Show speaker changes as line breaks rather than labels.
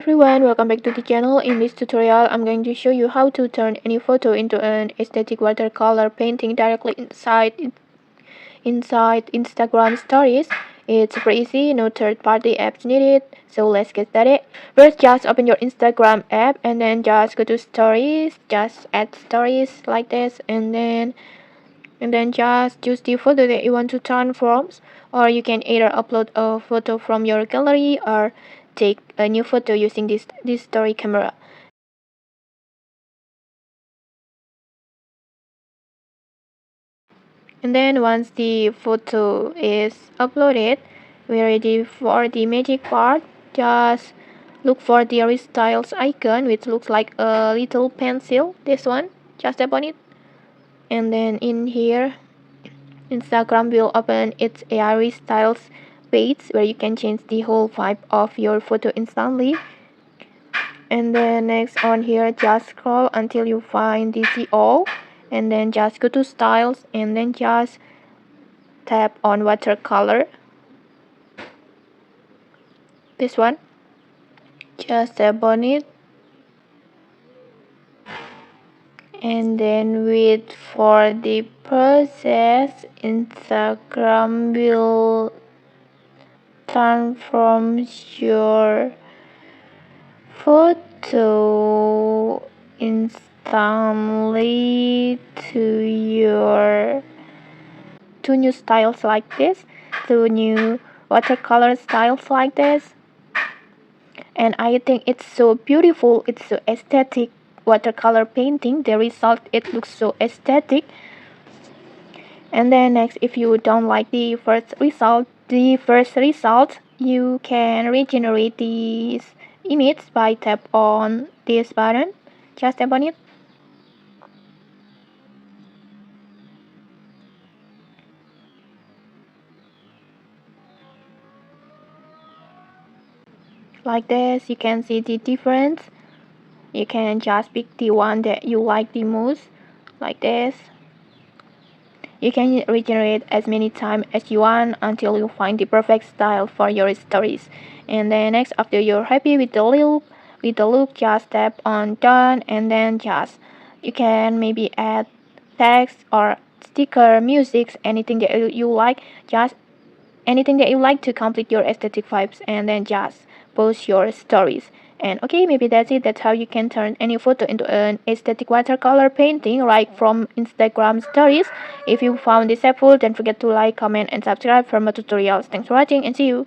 Everyone, welcome back to the channel. In this tutorial, I'm going to show you how to turn any photo into an aesthetic watercolor painting directly inside Instagram stories. It's super easy, no third-party apps needed. So let's get started. First, just open your Instagram app and then just go to stories. Just add stories like this, and then just choose the photo that you want to turn from, or you can either upload a photo from your gallery or take a new photo using this story camera. And then once the photo is uploaded, we're ready for the magic part. Just look for the styles icon, which looks like a little pencil. This one, just tap on it, and then in here Instagram will open its AI styles page where you can change the whole vibe of your photo instantly. And then next on here, just scroll until you find the see all, and then just go to styles and then just tap on watercolor. This one, just tap on it and then wait for the process. Instagram will transform your photo instantly to new styles like this, to new watercolor styles like this. And I think it's so beautiful, it's so aesthetic watercolor painting. The result, it looks so aesthetic. And then next, if you don't like the first result, you can regenerate this image by tap on this button. Just tap on it. Like this, you can see the difference. You can just pick the one that you like the most, like this. You can regenerate as many times as you want until you find the perfect style for your stories. And then next, after you're happy with the look, just tap on done, and then just you can maybe add text or sticker, music, anything that you like, just anything that you like to complete your aesthetic vibes, and then just post your stories. And okay, maybe that's it. That's how you can turn any photo into an aesthetic watercolor painting right from Instagram stories. If you found this helpful, don't forget to like, comment, and subscribe for more tutorials. Thanks for watching and see you.